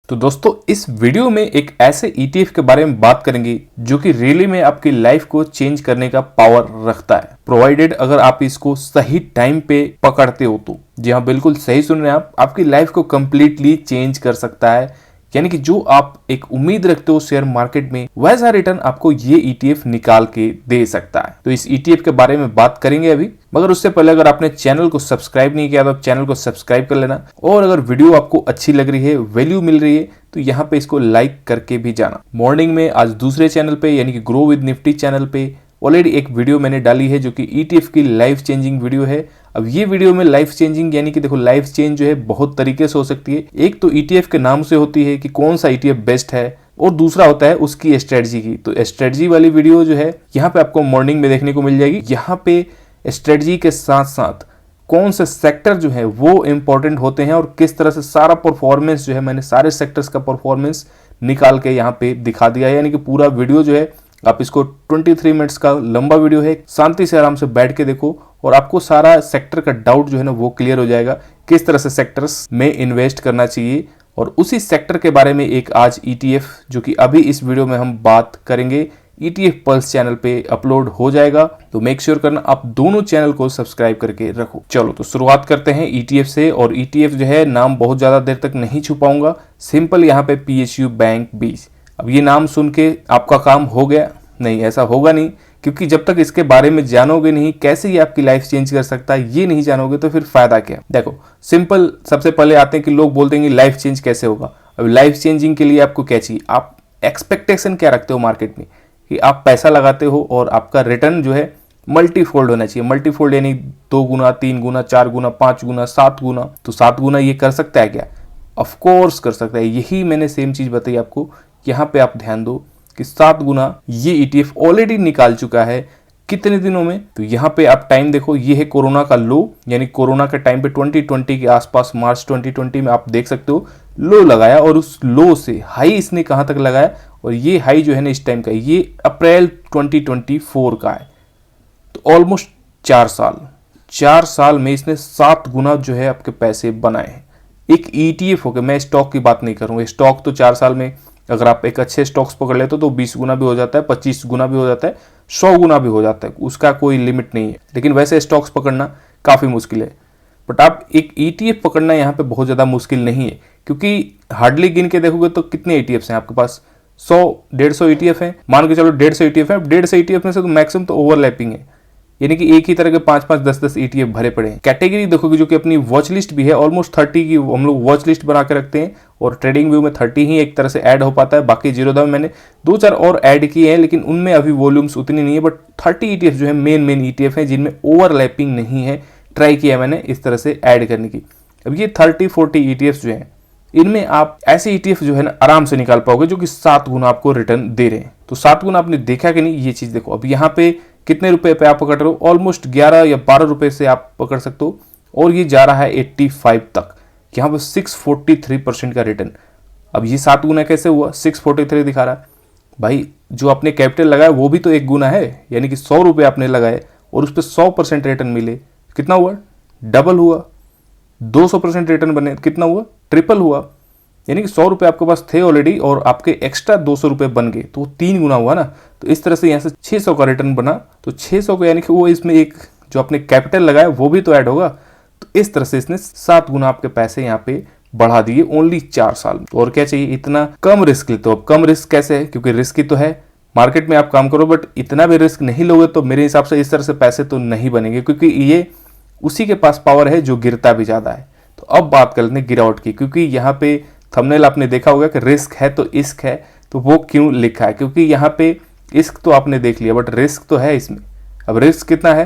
तो दोस्तों इस वीडियो में एक ऐसे ETF के बारे में बात करेंगे जो कि रियली में आपकी लाइफ को चेंज करने का पावर रखता है, प्रोवाइडेड अगर आप इसको सही टाइम पे पकड़ते हो तो। जी हाँ, बिल्कुल सही सुन रहे हैं आप, आपकी लाइफ को कंप्लीटली चेंज कर सकता है। यानी कि जो आप एक उम्मीद रखते हो शेयर मार्केट में, वैसा रिटर्न आपको ये ETF निकाल के दे सकता है। तो इस ETF के बारे में बात करेंगे अभी, मगर उससे पहले अगर आपने चैनल को सब्सक्राइब नहीं किया तो आप चैनल को सब्सक्राइब कर लेना। और अगर वीडियो आपको अच्छी लग रही है, वैल्यू मिल रही है, तो यहाँ पे इसको लाइक करके भी जाना। मॉर्निंग में आज दूसरे चैनल पे यानी कि ग्रो विद निफ्टी चैनल पे ऑलरेडी एक वीडियो मैंने डाली है जो कि ETF की लाइफ चेंजिंग वीडियो है। अब ये वीडियो में लाइफ चेंजिंग यानी कि देखो, लाइफ चेंज जो है बहुत तरीके से हो सकती है। एक तो ETF के नाम से होती है कि कौन सा ETF बेस्ट है, और दूसरा होता है उसकी स्ट्रेटजी की। तो स्ट्रेटजी वाली वीडियो जो है यहाँ पे आपको मॉर्निंग में देखने को मिल जाएगी। यहाँ पे स्ट्रेटजी के साथ साथ कौन से सेक्टर जो है वो इंपॉर्टेंट होते हैं और किस तरह से सारा परफॉर्मेंस जो है, मैंने सारे सेक्टर्स का परफॉर्मेंस निकाल के यहाँ पे दिखा दिया है। यानी कि पूरा वीडियो जो है आप इसको 23 मिनट्स का लंबा वीडियो है, शांति से आराम से बैठ के देखो और आपको सारा सेक्टर का डाउट जो है ना वो क्लियर हो जाएगा, किस तरह से सेक्टर्स में इन्वेस्ट करना चाहिए। और उसी सेक्टर के बारे में एक आज ETF जो कि अभी इस वीडियो में हम बात करेंगे, ETF पल्स चैनल पे अपलोड हो जाएगा। तो मेक श्योर करना आप दोनों चैनल को सब्सक्राइब करके रखो। चलो तो शुरुआत करते हैं ETF से। और ETF जो है नाम बहुत ज्यादा देर तक नहीं छुपाऊंगा, सिंपल यहाँ पे PSU बैंक 20। अब ये नाम सुन के आपका काम हो गया? नहीं, ऐसा होगा नहीं, क्योंकि जब तक इसके बारे में जानोगे नहीं कैसे ये आपकी लाइफ चेंज कर सकता है, ये नहीं जानोगे तो फिर फायदा क्या। देखो सिंपल, सबसे पहले आते हैं कि लोग बोलते हैं कि लाइफ चेंज कैसे होगा। अब लाइफ चेंजिंग के लिए आपको क्या चाहिए, आप एक्सपेक्टेशन क्या रखते हो मार्केट में, कि आप पैसा लगाते हो और आपका रिटर्न जो है मल्टीफोल्ड होना चाहिए। मल्टीफोल्ड यानी 2 गुना, 3 गुना, 4 गुना, 5 गुना, 7 गुना। तो 7 गुना ये कर सकता है क्या? ऑफकोर्स कर सकता है। यही मैंने सेम चीज बताई आपको। यहाँ पे आप ध्यान दो कि 7 गुना ये ETF ऑलरेडी निकाल चुका है। कितने दिनों में? तो यहाँ पे आप टाइम देखो, ये है कोरोना का लो, यानी कोरोना के टाइम पे 2020 के आसपास, मार्च 2020 में आप देख सकते हो लो लगाया, और उस लो से हाई इसने कहां तक लगाया, और ये हाई जो है ना इस टाइम का, ये अप्रैल 2024 का है। तो ऑलमोस्ट 4 साल में इसने 7 गुना जो है आपके पैसे बनाए हैं। एक ETF हो गया, मैं स्टॉक की बात नहीं करूंगा। स्टॉक तो 4 साल में अगर आप एक अच्छे स्टॉक्स पकड़ लेते हो तो 20 गुना भी हो जाता है, 25 गुना भी हो जाता है, 100 गुना भी हो जाता है, उसका कोई लिमिट नहीं है। लेकिन वैसे स्टॉक्स पकड़ना काफी मुश्किल है। बट आप एक ETF पकड़ना यहाँ पे बहुत ज्यादा मुश्किल नहीं है, क्योंकि हार्डली गिन के देखोगे तो कितने ETFs हैं आपके पास? 100-150 ETF हैं, मान के चलो 150 ETF है। 150 ETF में से तो मैक्सिमम तो ओवरलैपिंग है, यानी कि एक ही तरह के 5-5, 10-10 ETF भरे पड़े हैं। कैटेगरी देखोगे जो कि अपनी वॉच लिस्ट भी है, ऑलमोस्ट 30 की हम लोग वॉच लिस्ट बना के रखते हैं, और ट्रेडिंग व्यू में 30 ही एक तरह से ऐड हो पाता है। बाकी जीरोधा में मैंने 2-4 और ऐड किए हैं, लेकिन उनमें अभी वॉल्यूम्स उतनी नहीं है। बट 30 ETF जो है मेन ETF हैं जिनमें ओवरलैपिंग नहीं है। ट्राई किया मैंने इस तरह से ऐड करने की। अब ये 30-40 ETFs जो हैं, इनमें आप ऐसे ETF जो है ना आराम से निकाल पाओगे जो कि 7 गुना आपको रिटर्न दे रहे हैं। तो 7 गुना आपने देखा कि नहीं, ये चीज देखो। अब यहाँ पे कितने रुपए पे आप पकड़ रहे हो? ऑलमोस्ट 11 या 12 रुपए से आप पकड़ सकते हो, और ये जा रहा है 85 तक। यहाँ पे 643% का रिटर्न। अब ये 7 गुना कैसे हुआ? 643 दिखा रहा है भाई। जो आपने कैपिटल लगाया वो भी तो 1 गुना है, यानी कि 100 रुपए आपने लगाए और उस पर 100% रिटर्न मिले, कितना हुआ? डबल हुआ। 200% रिटर्न बने, कितना हुआ? ट्रिपल हुआ। यानी कि 100 रुपए आपके पास थे ऑलरेडी और आपके एक्स्ट्रा 200 रुपए बन गए, तो 3 गुना हुआ ना। तो इस तरह से यहाँ से 600 का रिटर्न बना, तो 600 का यानी कि वो इसमें एक जो आपने कैपिटल लगाया वो भी तो ऐड होगा। तो इस तरह से इसने 7 गुना आपके पैसे यहाँ पे बढ़ा दिए ओनली 4 साल में। तो और क्या चाहिए? इतना कम रिस्क लेते हो। अब कम रिस्क कैसे है? क्योंकि रिस्क ही तो है, मार्केट में आप काम करो, बट इतना भी रिस्क नहीं लोगे तो मेरे हिसाब से इस तरह से पैसे तो नहीं बनेंगे, क्योंकि ये उसी के पास पावर है जो गिरता भी ज्यादा है। तो अब बात कर लेते हैं गिरावट की, क्योंकि यहाँ पे थंबनेल आपने देखा होगा कि रिस्क है तो इश्क है। तो वो क्यों लिखा है? क्योंकि यहाँ पे इश्क तो आपने देख लिया, बट रिस्क तो है इसमें। अब रिस्क कितना है?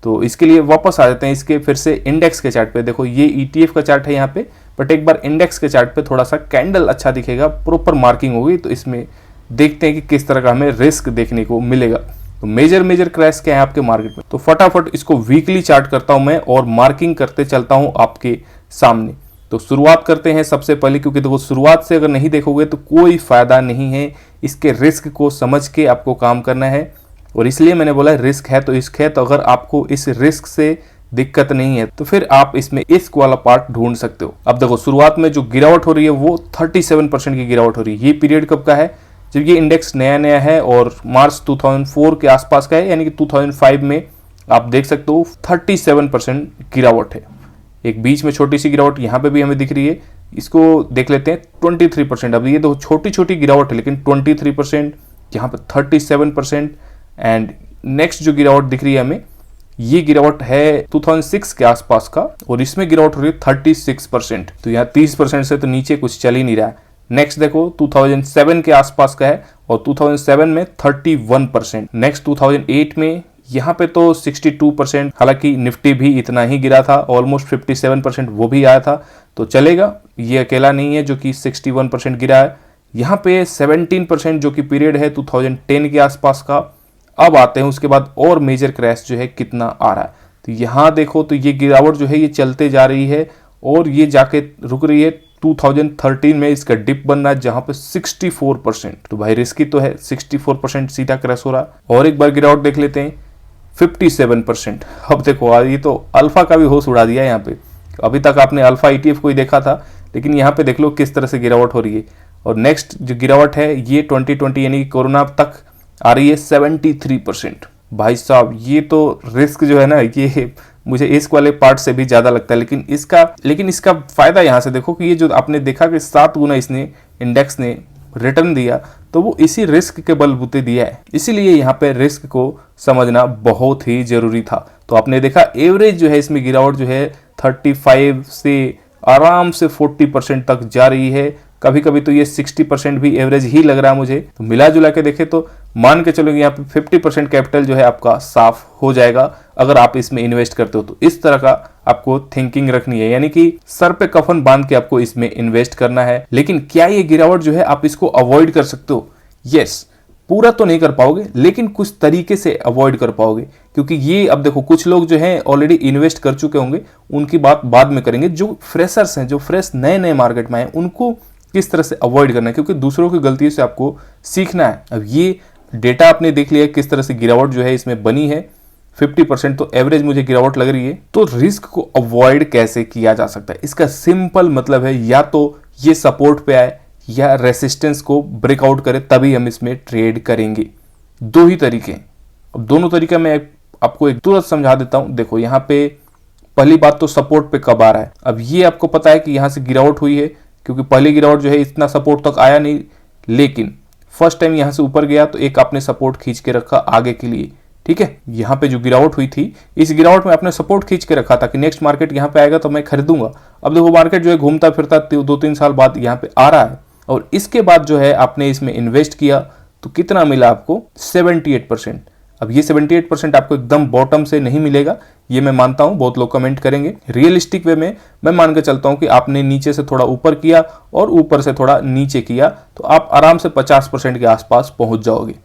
तो इसके लिए वापस आ जाते हैं इसके फिर से इंडेक्स के चार्ट पे। देखो ये ETF का चार्ट है यहाँ पे, बट एक बार इंडेक्स के चार्ट पे थोड़ा सा कैंडल अच्छा दिखेगा, प्रॉपर मार्किंग होगी, तो इसमें देखते हैं कि किस तरह का हमें रिस्क देखने को मिलेगा। तो मेजर क्रैश क्या है आपके मार्केट में? तो फटाफट इसको वीकली चार्ट करता हूं मैं और मार्किंग करते चलता हूं आपके सामने। तो शुरुआत करते हैं सबसे पहले, क्योंकि देखो शुरुआत से अगर नहीं देखोगे तो कोई फायदा नहीं है। इसके रिस्क को समझ के आपको काम करना है, और इसलिए मैंने बोला रिस्क है तो इश्क है। तो अगर आपको इस रिस्क से दिक्कत नहीं है तो फिर आप इसमें इस वाला पार्ट ढूंढ सकते हो। अब देखो शुरुआत में जो गिरावट हो रही है वो 37% की गिरावट हो रही है। ये पीरियड कब का है? जब ये इंडेक्स नया नया है और मार्च 2004 के आसपास का है, यानी कि 2005 में आप देख सकते हो 37% गिरावट है। एक बीच में छोटी सी गिरावट यहाँ पे भी हमें दिख रही है, इसको देख लेते हैं 23%। अब ये तो छोटी छोटी गिरावट है लेकिन 23%, यहाँ पे 37%। एंड नेक्स्ट जो गिरावट दिख रही है हमें, ये गिरावट है 2006 के आसपास का और इसमें गिरावट हो रही है 36%। तो यहाँ 30% से तो नीचे कुछ चल ही नहीं रहा है। नेक्स्ट देखो 2007 के आसपास का है और 2007 में 31%। नेक्स्ट 2008 में यहाँ पे तो 62%, हालांकि निफ्टी भी इतना ही गिरा था, ऑलमोस्ट 57% वो भी आया था, तो चलेगा। ये अकेला नहीं है जो कि 61% गिरा है। यहाँ पे 17% जो कि पीरियड है 2010 के आसपास का। अब आते हैं उसके बाद और मेजर क्रैश जो है कितना आ रहा है, तो यहाँ देखो तो ये गिरावट जो है ये चलते जा रही है और ये जाके रुक रही है 2013 में। इसका डिप बन रहा है जहां पे 64%। तो भाई रिस्की तो है, 64% सीधा क्रैश हो रहा है। और एक बार गिरावट देख लेते हैं 57%। अब देखो ये तो अल्फा का भी होश उड़ा दिया यहाँ पे। अभी तक आपने अल्फा ETF को ही देखा था, लेकिन यहाँ पे देख लो किस तरह से गिरावट हो रही है। और नेक्स्ट जो गिरावट है ये 2020 यानी कि कोरोना तक आ रही है 73%। भाई साहब ये तो रिस्क जो है ना, ये मुझे इस वाले पार्ट से भी ज्यादा लगता है। लेकिन इसका फायदा यहाँ से देखो कि ये जो आपने देखा कि 7 गुना इसने इंडेक्स ने रिटर्न दिया, तो वो इसी रिस्क के बलबूते दिया है। इसीलिए यहाँ पे रिस्क को समझना बहुत ही जरूरी था। तो आपने देखा एवरेज जो है इसमें गिरावट जो है 35 से आराम से 40% तक जा रही है। कभी कभी तो ये 60% भी एवरेज ही लग रहा है मुझे। तो मिला जुला के देखे तो मान के चलो यहाँ पे 50% कैपिटल जो है आपका साफ हो जाएगा अगर आप इसमें इन्वेस्ट करते हो। तो इस तरह का आपको थिंकिंग रखनी है, यानी कि सर पे कफन बांध के आपको इसमें इन्वेस्ट करना है। लेकिन क्या ये गिरावट जो है आप इसको अवॉइड कर सकते हो? यस, पूरा तो नहीं कर पाओगे लेकिन कुछ तरीके से अवॉइड कर पाओगे, क्योंकि ये अब देखो कुछ लोग जो हैं ऑलरेडी इन्वेस्ट कर चुके होंगे, उनकी बात बाद में करेंगे। जो फ्रेशर्स हैं, जो फ्रेश नए नए मार्केट में आए, उनको किस तरह से अवॉइड करना है, क्योंकि दूसरों की गलतियों से आपको सीखना है। अब ये डेटा आपने देख लिया किस तरह से गिरावट जो है इसमें बनी है 50%, तो एवरेज मुझे गिरावट लग रही है। तो रिस्क को अवॉइड कैसे किया जा सकता है? इसका सिंपल मतलब है या तो ये सपोर्ट पे आए या रेसिस्टेंस को ब्रेकआउट करे, तभी हम इसमें ट्रेड करेंगे। दो ही तरीके। अब दोनों तरीका मैं आपको एक तुरंत समझा देता हूं। देखो यहाँ पे पहली बात तो सपोर्ट पे कब आ रहा है। अब ये आपको पता है कि यहां से गिरावट हुई है, क्योंकि पहली गिरावट जो है इतना सपोर्ट तक आया नहीं, लेकिन फर्स्ट टाइम यहां से ऊपर गया तो एक आपने सपोर्ट खींच के रखा आगे के लिए। ठीक है, यहां पे जो गिरावट हुई थी, इस गिरावट में आपने सपोर्ट खींच के रखा था कि नेक्स्ट मार्केट यहां पे आएगा तो मैं खरीदूंगा। अब देखो मार्केट जो है घूमता फिरता 2-3 साल बाद यहां पे आ रहा है, और इसके बाद जो है आपने इसमें इन्वेस्ट किया तो कितना मिला आपको? 78%। अब ये 78% आपको एकदम बॉटम से नहीं मिलेगा, ये मैं मानता हूं, बहुत लोग कमेंट करेंगे। रियलिस्टिक वे में मैं मान के चलता हूं कि आपने नीचे से थोड़ा ऊपर किया और ऊपर से थोड़ा नीचे किया तो आप आराम से 50% के आसपास पहुंच जाओगे।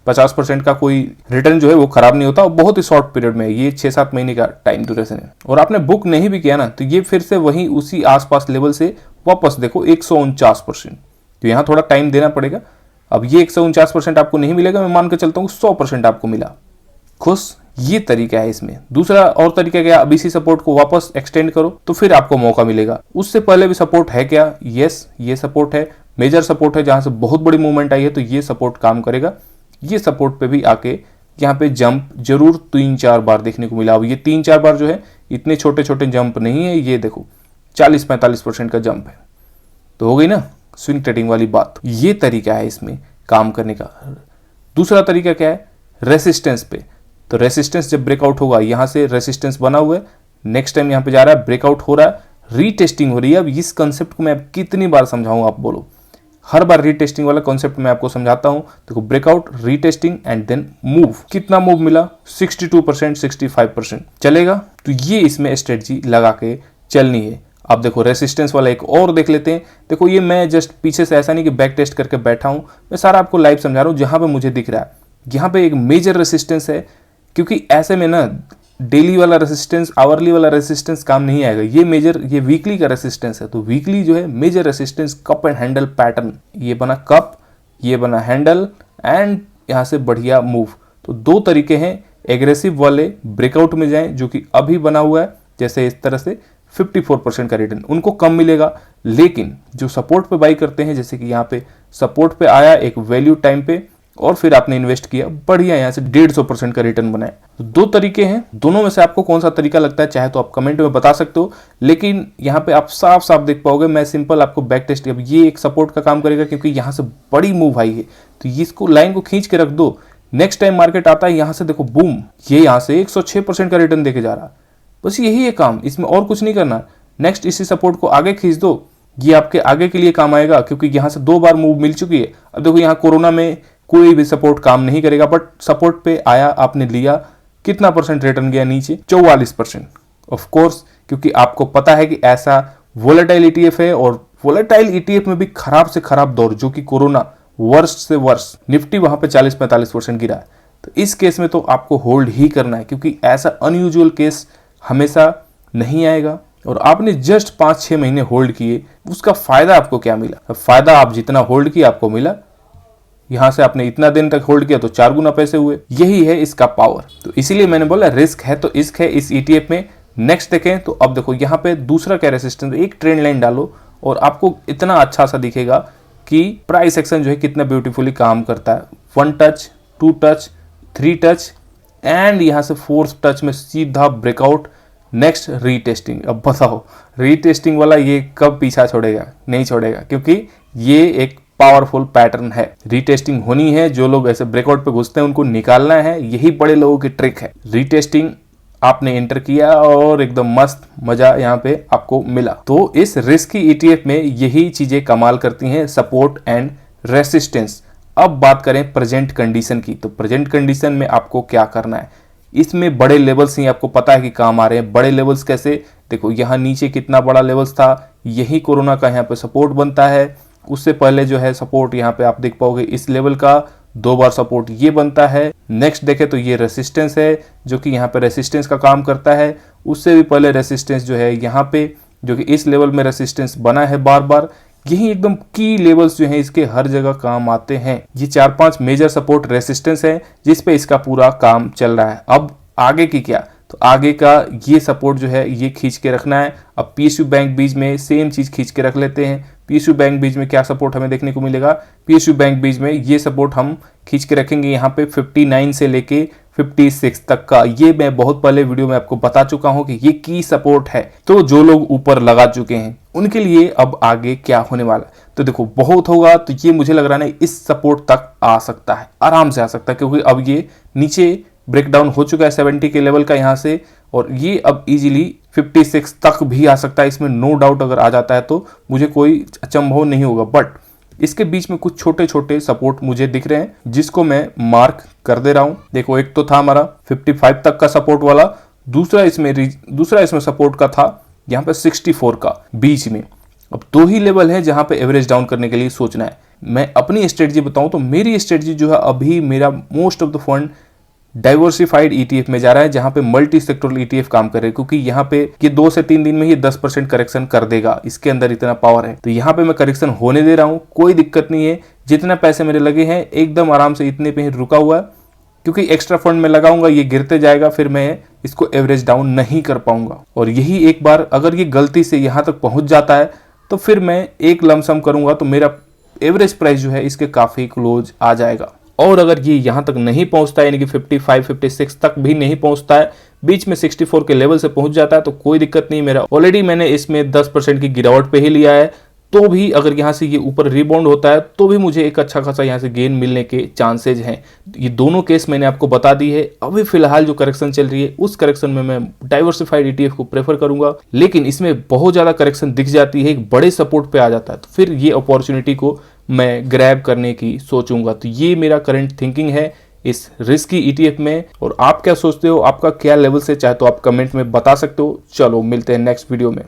50% का कोई रिटर्न जो है वो खराब नहीं होता, और बहुत ही शॉर्ट पीरियड में, ये 6-7 महीने का टाइम ड्यूरेशन है। और आपने बुक नहीं भी किया ना, तो ये फिर से वही उसी आसपास लेवल से वापस देखो 149%। तो यहाँ थोड़ा टाइम देना पड़ेगा। अब ये 149% आपको नहीं मिलेगा, मैं मान के चलता हूँ 100% आपको मिला। खुश, ये तरीका है इसमें। दूसरा और तरीका क्या? अब इसी सपोर्ट को वापस एक्सटेंड करो तो फिर आपको मौका मिलेगा। उससे पहले भी सपोर्ट है क्या? यस, ये सपोर्ट है, मेजर सपोर्ट है, जहां से बहुत बड़ी मूवमेंट आई है, तो ये सपोर्ट काम करेगा। ये सपोर्ट पे भी आके यहाँ पे जंप जरूर 3-4 बार देखने को मिला। अब ये 3-4 बार जो है इतने छोटे छोटे जंप नहीं है, ये देखो 40-45% का जंप है। तो हो गई ना स्विंग ट्रेडिंग वाली बात। ये तरीका है इसमें काम करने का। दूसरा तरीका क्या है? रेसिस्टेंस पे। तो रेसिस्टेंस जब ब्रेकआउट होगा, यहां से रेसिस्टेंस बना हुआ है, नेक्स्ट टाइम यहां पे जा रहा है, ब्रेकआउट हो रहा है, रीटेस्टिंग हो रही है। अब इस कंसेप्ट को मैं कितनी बार समझाऊं, आप बोलो? हर बार रीटेस्टिंग वाला कॉन्सेप्ट मैं आपको समझाता हूं। देखो breakout, retesting and then move. कितना मूव मिला? 62%, 65% चलेगा। तो ये इसमें स्ट्रेटजी लगा के चलनी है। अब देखो रेसिस्टेंस वाला एक और देख लेते हैं। देखो ये मैं जस्ट पीछे से ऐसा नहीं कि बैक टेस्ट करके बैठा हूं, मैं सारा आपको लाइव समझा रहा हूं जहां पे मुझे दिख रहा है। यहां पे एक मेजर रेसिस्टेंस है, क्योंकि ऐसे में ना डेली वाला रेसिस्टेंस, आवरली वाला रेसिस्टेंस काम नहीं आएगा। ये मेजर, ये वीकली का रेसिस्टेंस है। तो वीकली जो है major resistance cup and handle pattern, ये बना कप, ये बना हैंडल, एंड यहां से बढ़िया मूव। तो दो तरीके हैं एग्रेसिव वाले ब्रेकआउट में जाएं जो कि अभी बना हुआ है, जैसे इस तरह से 54% का रिटर्न, उनको कम मिलेगा। लेकिन जो सपोर्ट पे बाई करते हैं, जैसे कि यहाँ पे सपोर्ट पे आया एक वैल्यू टाइम पे और फिर आपने इन्वेस्ट किया, बढ़िया यहाँ से 150% का रिटर्न बनाए। तो दो तरीके हैं, दोनों में से आपको कौन सा तरीका लगता है चाहे तो आप कमेंट में बता सकते हो। लेकिन यहाँ पे आप साफ साफ देख पाओगे, मैं सिंपल आपको बैक टेस्ट, अब ये एक सपोर्ट का काम करेगा क्योंकि यहाँ से बड़ी मूव आई है, तो इसको लाइन को खींच के रख दो। नेक्स्ट टाइम मार्केट आता है, यहाँ से देखो बूम, ये यहाँ से 106% का रिटर्न देके जा रहा है। बस यही है काम, इसमें और कुछ नहीं करना। नेक्स्ट इसी सपोर्ट को आगे खींच दो, ये आपके आगे के लिए काम आएगा क्योंकि यहाँ से 2 बार मूव मिल चुकी है। अब देखो यहाँ कोरोना में कोई भी सपोर्ट काम नहीं करेगा, बट सपोर्ट पे आया, आपने लिया, कितना परसेंट रिटर्न गया नीचे? 44%। ऑफ कोर्स, क्योंकि आपको पता है कि ऐसा वोलेटाइल ईटीएफ है और वोलेटाइल ईटीएफ में भी खराब से खराब दौर जो कि कोरोना, वर्स्ट से वर्स्ट, निफ्टी वहां पे 40-45% गिरा है। तो इस केस में तो आपको होल्ड ही करना है क्योंकि ऐसा अनयूजुअल केस हमेशा नहीं आएगा। और आपने जस्ट 5-6 महीने होल्ड किए, उसका फायदा आपको क्या मिला? फायदा आप जितना होल्ड किया आपको मिला, यहां से आपने इतना दिन तक होल्ड किया तो 4 गुना पैसे हुए। यही है इसका पावर। तो इसीलिए मैंने बोला रिस्क है तो इश्क है इस ईटीएफ में। नेक्स्ट देखें तो अब देखो यहाँ पे दूसरा क्या रेसिस्टेंस, एक ट्रेंड लाइन डालो और आपको इतना अच्छा सा दिखेगा कि प्राइस एक्शन जो है कितना ब्यूटीफुली काम करता है। 1 टच, 2 टच, 3 टच एंड यहाँ से 4th टच में सीधा ब्रेकआउट। Next retesting. अब बताओ रीटेस्टिंग वाला ये कब पीछा छोड़ेगा? नहीं छोड़ेगा, क्योंकि ये एक पावरफुल पैटर्न है। रीटेस्टिंग होनी है, जो लोग ऐसे ब्रेकआउट पे घुसते हैं उनको निकालना है, यही बड़े लोगों की ट्रिक है। रीटेस्टिंग आपने एंटर किया और एकदम मस्त मजा यहाँ पे आपको मिला। तो इस रिस्की ईटीएफ में यही चीजें कमाल करती हैं, सपोर्ट एंड रेसिस्टेंस। अब बात करें प्रेजेंट कंडीशन की, तो प्रेजेंट कंडीशन में आपको क्या करना है? इसमें बड़े लेवल्स ही आपको पता है कि काम आ रहे हैं। बड़े लेवल्स कैसे? देखो यहाँ नीचे कितना बड़ा लेवल्स था, यही कोरोना का यहाँ पे सपोर्ट बनता है। उससे पहले जो है सपोर्ट यहाँ पे आप देख पाओगे इस लेवल का 2 बार सपोर्ट ये बनता है। नेक्स्ट देखे तो ये रेसिस्टेंस है जो कि यहाँ पे रेसिस्टेंस का काम करता है। उससे भी पहले रेसिस्टेंस जो है यहाँ पे, जो कि इस लेवल में रेसिस्टेंस बना है बार बार। यही एकदम की लेवल्स जो हैं इसके हर जगह काम आते हैं। ये 4-5 मेजर सपोर्ट रेसिस्टेंस है जिस पे इसका पूरा काम चल रहा है। अब आगे की क्या? तो आगे का ये सपोर्ट जो है ये खींच के रखना है। अब पीएसयू बैंक बीच में सेम चीज खींच के रख लेते हैं। पीएसयू बैंक बीच में क्या सपोर्ट हमें देखने को मिलेगा? पीएसयू बैंक बीच में ये सपोर्ट हम खींच के रखेंगे यहाँ पे 59 से लेके 56 तक का। ये मैं बहुत पहले वीडियो में आपको बता चुका हूं कि ये की सपोर्ट है। तो जो लोग ऊपर लगा चुके हैं उनके लिए अब आगे क्या होने वाला है? तो देखो बहुत होगा, तो ये मुझे लग रहा है इस सपोर्ट तक आ सकता है, आराम से आ सकता है, क्योंकि अब ये नीचे ब्रेकडाउन हो चुका है 70 के लेवल का यहाँ से, और ये अब इजीली 56 तक भी आ सकता है। इसमें नो डाउट अगर आ जाता है तो मुझे कोई अचंभव नहीं होगा। बट इसके बीच में कुछ छोटे छोटे सपोर्ट मुझे दिख रहे हैं जिसको मैं मार्क कर दे रहा हूं। देखो एक तो था हमारा 55 तक का सपोर्ट वाला, दूसरा इसमें सपोर्ट का था यहाँ पे 64 का बीच में। अब 2 ही लेवल है जहां पे एवरेज डाउन करने के लिए सोचना है। मैं अपनी स्ट्रेटजी बताऊं तो मेरी स्ट्रेटजी जो है अभी मेरा most of the fund diversified ETF में जा रहा है, जहां पे मल्टी सेक्टोरल ईटीएफ काम कर रहे हैं, क्योंकि यहाँ पे ये 2 से 3 दिन में ही 10% करेक्शन कर देगा। इसके अंदर इतना पावर है, तो यहाँ पे मैं करेक्शन होने दे रहा हूँ, कोई दिक्कत नहीं है। जितना पैसे मेरे लगे हैं एकदम आराम से इतने पे ही रुका हुआ है, क्योंकि एक्स्ट्रा फंड में लगाऊंगा ये गिरते जाएगा, फिर मैं इसको एवरेज डाउन नहीं कर पाऊंगा। और यही एक बार अगर ये गलती से यहाँ तक पहुंच जाता है तो फिर मैं एक लमसम करूंगा तो मेरा एवरेज प्राइस जो है इसके काफी क्लोज आ जाएगा। और अगर ये यहाँ तक नहीं पहुंचता है, यानी कि 55-56 तक भी नहीं पहुंचता है, बीच में 64 के लेवल से पहुंच जाता है, तो कोई दिक्कत नहीं। मेरा ऑलरेडी मैंने इसमें 10% की गिरावट पे ही लिया है, तो भी अगर यहाँ से ये ऊपर रिबाउंड होता है तो भी मुझे एक अच्छा खासा यहाँ से गेन मिलने के चांसेज हैं। ये दोनों केस मैंने आपको बता दी है। अभी फिलहाल जो करेक्शन चल रही है उस करेक्शन में मैं डाइवर्सिफाइड ईटीएफ को प्रेफर करूंगा, लेकिन इसमें बहुत ज्यादा करेक्शन दिख जाती है, एक बड़े सपोर्ट पे आ जाता है, तो फिर ये अपॉर्चुनिटी को मैं ग्रैब करने की सोचूंगा। तो ये मेरा करंट थिंकिंग है इस रिस्की ईटीएफ में। और आप क्या सोचते हो, आपका क्या लेवल से, चाहे तो आप कमेंट में बता सकते हो। चलो मिलते हैं नेक्स्ट वीडियो में।